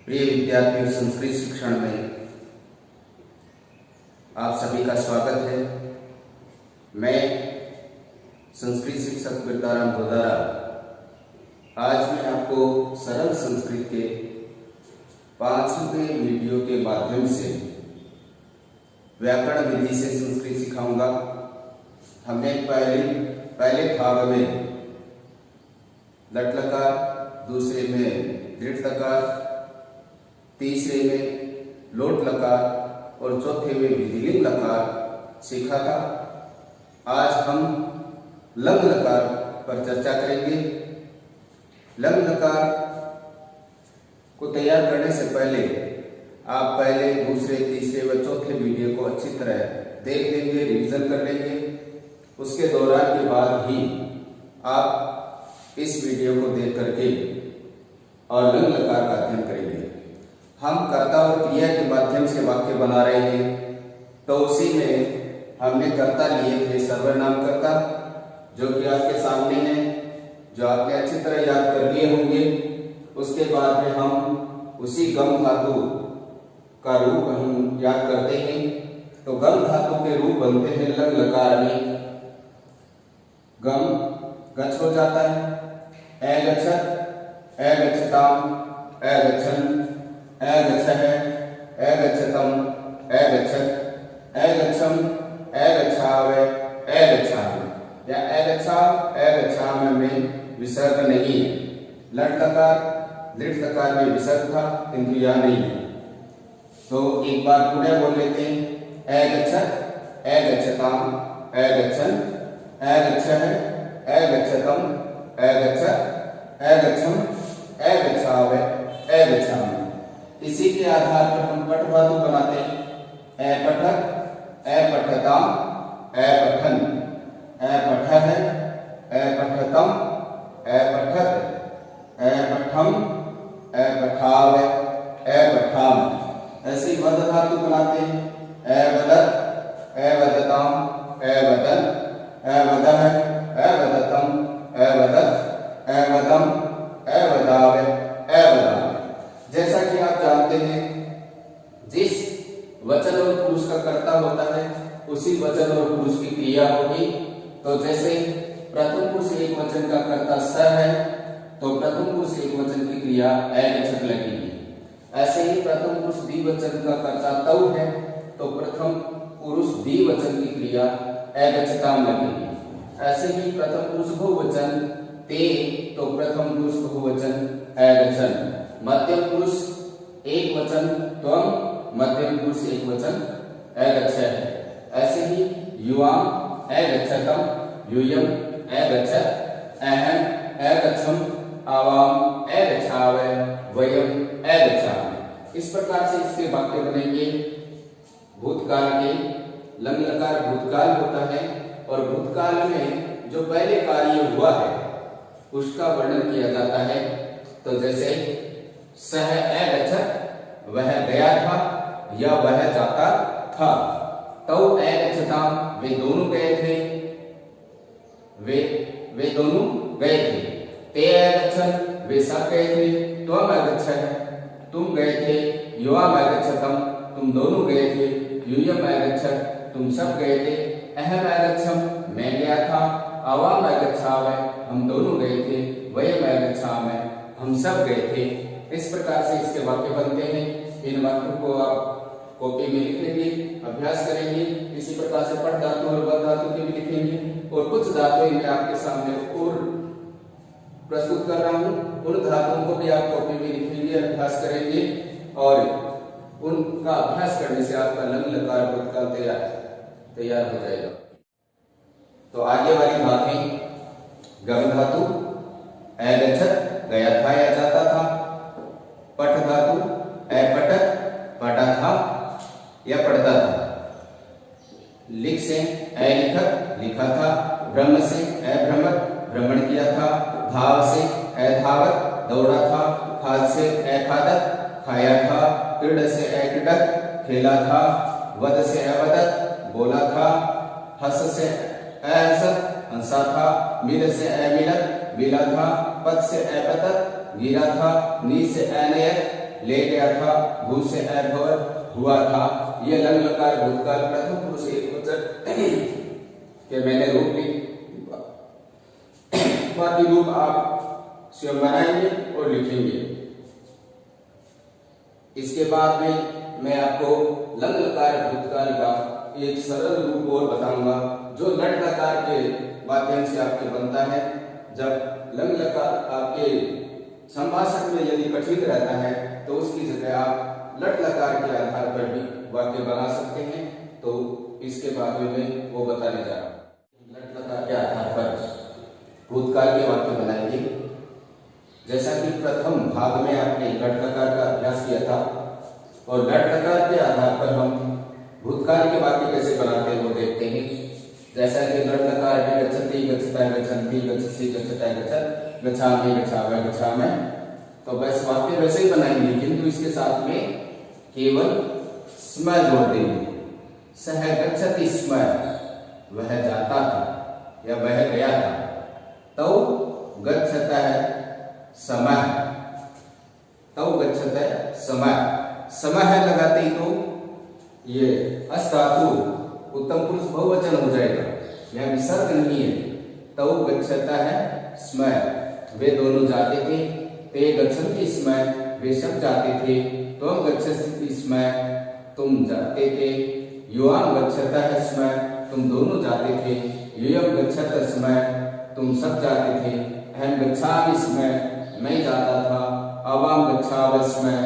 प्रिय विद्यार्थियों, संस्कृत शिक्षण में आप सभी का स्वागत है। मैं संस्कृत शिक्षक बिरदाराम गोदारा आज मैं आपको सरल संस्कृत के 5वें वीडियो के माध्यम से व्याकरण विधि से संस्कृत सिखाऊंगा। हमने पहले भाग में लट लकार, दूसरे में दृढ़ लकार, तीसरे में लोट लकार और चौथे में विधिलिंग लकार सीखा था। आज हम लंग लकार पर चर्चा करेंगे। लंग लकार को तैयार करने से पहले आप पहले, दूसरे, तीसरे व चौथे वीडियो को अच्छी तरह देख लेंगे, रिवीजन कर लेंगे। उसके दौरान के बाद ही आप इस वीडियो को देख करके और लंग लकार का अध्ययन करेंगे। हम कर्ता और क्रिया के माध्यम से वाक्य बना रहे हैं, तो उसी में हमने कर्ता लिए थे सर्वनाम कर्ता, जो कि आपके सामने है, जो आपने अच्छी तरह याद कर लिए होंगे। उसके बाद में हम उसी गम धातु का रूप हम याद करते हैं। तो गम धातु के रूप बनते हैं लंग लकार में। गम गच्छ हो जाता है, अगच्छत, अगच्छताम, अगच्छन्, अगच्छः, अगच्छतम, अगच्छत्, अगच्छम, अगच्छावै, अगच्छामि या अगच्छा, अगच्छामि में विसर्ग नहीं है। लट लकार, दृढ़ लकार में विसर्ग था, किंतु यह नहीं है। तो एक बार पुनः बोल लेते हैं। अगच्छत्, अगच्छताम, अगच्छन्, अगच्छः, अगच्छतम, अगच्छत्, अगच्छम, अगच्छावै, अगच्छामि। इसी के आधार पर हम पठ धातु बनाते हैं। अपठक, अपठताम, अपठन, अपठः, अपठतम, अपठत, अपठम, अपठावै, अपठामि। ऐसे वद धातु बनाते हैं। अवदत्, अवदताम, अवदन्, अवदः, अवदतम, अवदत्, अवदम, अवदावै, अवदामि। जैसा कि आप जानते हैं, जिस वचन और पुरुष का कर्ता होता है उसी वचन और पुरुष की क्रिया होगी। तो जैसे प्रथम पुरुष एक वचन का कर्ता स है, तो प्रथम पुरुष एक वचन की क्रिया अगच्छत् लगेगी। ऐसे ही प्रथम पुरुष द्विवचन का कर्ता तौ है, तो प्रथम पुरुष द्विवचन की क्रिया अगच्छताम लगेगी। ऐसे ही प्रथम पुरुष बहुवचन ते, तो प्रथम पुरुष बहुवचन अगच्छन्। मध्यम पुरुष एक वचन त्वं, मध्यम पुरुष एक वचन अगच्छत्। ऐसे ही युवाम अगच्छतम, यूयम अगच्छत्, अहं अगच्छम, आवाम अगच्छावै, वयम अगच्छामि। इस प्रकार से इसके वाक्य बनेंगे। भूतकाल के लंग लकार भूतकाल होता है और भूतकाल में जो पहले कार्य हुआ है उसका वर्णन किया जाता है। तो जैसे सह अगच्छत्, वह गया था या वह जाता था। तौ अगच्छताम, वे दोनों गए थे, वे दोनों गए थे। ते अगच्छन्, वे सब गए थे। त्वम् अगच्छः, तुम गए थे। युवाम् अगच्छतम, तुम दोनों गए थे। यूयम् अगच्छत्, तुम सब गए थे। अहम् अगच्छम, मैं गया था। आवाम अगच्छावै, हम दोनों गए थे। वयम् अगच्छामि, हम सब गए थे। इस प्रकार से इसके वाक्य बनते हैं। इन वाक्यों को आप कॉपी में लिखेंगे, अभ्यास करेंगे। इसी प्रकार से पठ धातु और वद धातु के भी लिखेंगे और कुछ धातुएं मैं आपके सामने और प्रस्तुत कर रहा हूँ। उन धातुओं को भी आप कॉपी में लिखेंगे, अभ्यास करेंगे और उनका अभ्यास करने से आपका लंग लकार भूतकाल तैयार हो जाएगा। तो आगे वाली बातें, गम धातु अगच्छत्, गया था या जाता था। पठ धातु अपठत, पढ़ा था या पढ़ता था। लिख से अलिखत, लिखा था। भ्रम से अभ्रमत, भ्रमण किया था। धाव से अधावत, दौड़ा था। खाद से अखादत, खाया था। क्रीड से अक्रीडत, खेला था। वद से अवदत, बोला था। हस से अहसत, हंसा था। मिल से अमिलत, मिला था। पद से अपतत, गिरा था। नी से अनयत, ले गया था, भू से अभवत हुआ था। ये लंग लकार भूतकाल प्रथम पुरुष एकवचन के मैंने रूप ली। बाकी रूप आप स्वयं बनाएंगे और लिखेंगे। इसके बाद में मैं आपको लंग लकार भूतकाल का एक सरल रूप और बताऊंगा जो लट लकार के माध्यम से आपके बनता है। जब लंग लकार आपके संभाषण में यदि कठिन रहता है तो उसकी जगह आप लट लकार के आधार पर भी वाक्य बना सकते हैं। तो इसके बाद में मैं वो बताने जा रहा हूँ। लट लकार के आधार पर भूतकाल के वाक्य बनाएंगे। जैसा कि प्रथम भाग में आपने लट लकार का अभ्यास किया था और लट लकार के आधार पर हम भूतकाल के वाक्य कैसे बनाते हैं वो देखते हैं। जैसा कि लट लकार में गच्छति, गच्छता, गच्छन्ति, गच्छसि, गच्छता, गच्छत, गच्छामि, गच्छावै, गच्छामि, तो बस वाक्य वैसे ही बनाएंगे, किंतु इसके साथ में केवल स्म जोड़ देंगे। सह गच्छति स्म, वह जाता था या वह गया था। तो गच्छतः समय, तो गच्छतः समय, समय लगाते ही तो ये अस धातु उत्तम पुरुष बहुवचन हो जाएगा, यह विसर्ग नहीं है। तो गच्छतः स्म, वे दोनों जाते थे। ते गच्छन्ति स्म, वे सब जाते थे। त्वं गच्छसि स्म, तुम जाते थे। युवां गच्छतः स्म, तुम दोनों जाते थे। यूयं गच्छत स्म, तुम सब जाते थे। अहं गच्छामि स्म, मैं जाता था। आवां गच्छावः स्म,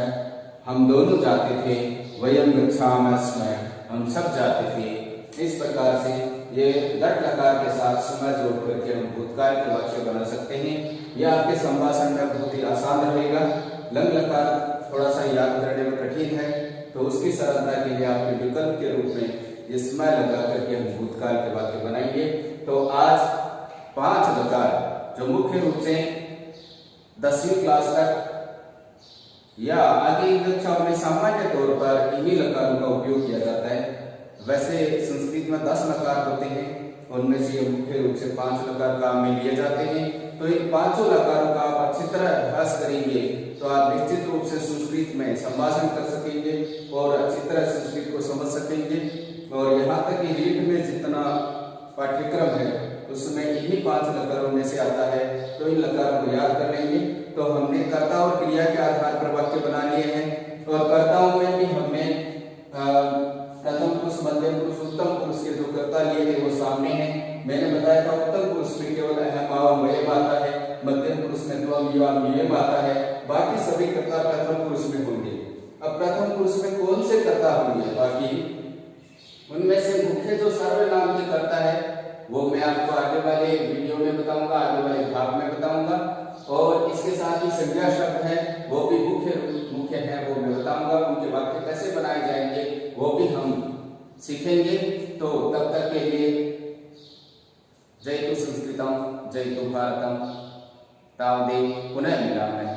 हम दोनों जाते थे। वयं गच्छामः स्म, हम सब जाते थे। इस प्रकार से ये लट लकार के साथ समय जोड़ करके हम भूतकाल के वाक्य बना सकते हैं। यह आपके संभाषण में बहुत ही आसान रहेगा। लंग लकार थोड़ा सा याद करने में कठिन है, तो उसकी सरलता के लिए आपके विकल्प के रूप में ये समय लगा करके हम भूतकाल के वाक्य बनाएंगे। तो आज 5 लकार जो मुख्य रूप से 10वीं क्लास तक या आगे की कक्षाओं में सामान्य तौर पर इन्हीं लकारों का उपयोग किया जाता है। वैसे संस्कृत में 10 लकार होते हैं, उनमें से मुख्य रूप से 5 लकार काम में लिए जाते हैं। तो इन 5 लकारों का आप अच्छी तरह अभ्यास करेंगे तो आप निश्चित रूप से संस्कृत में संभाषण कर सकेंगे और अच्छी तरह संस्कृत को समझ सकेंगे। और यहाँ तक कि रीड में जितना पाठ्यक्रम है उसमें इन्हीं 5 लकारों में से आता है। तो इन लकारों को याद कर लेंगे। तो हमने कर्ता और क्रिया के आधार पर वाक्य बना लिए हैं और कर्ताओं में भी हमने प्रथम पुरुष, मध्यम पुरुष, उत्तम पुरुष के जो कर्ता लिए थे वो सामने हैं। मैंने बताया था उत्तम पुरुष में केवल अहम, आवाम, वयम आता है। मध्यम पुरुष में त्वम, युवाम, युयम आता है। बाकी सभी कर्ता प्रथम पुरुष में होंगे। अब प्रथम पुरुष में कौन से कर्ता होंगे? बाकी उनमें से मुख्य जो सर्वनाम के कर्ता है वो मैं आपको आगे वाले वीडियो में बताऊंगा, आगे वाले भाग में बताऊंगा। और इसके साथ ही संज्ञा शब्द है वो भी मुख्य है, वो मैं बताऊंगा। उनके वाक्य कैसे बनाए जाएंगे वो भी हम सीखेंगे। तो तब तक के लिए जय तु संस्कृतम, जय तु भारतम, तावदेव पुनः मिलामः।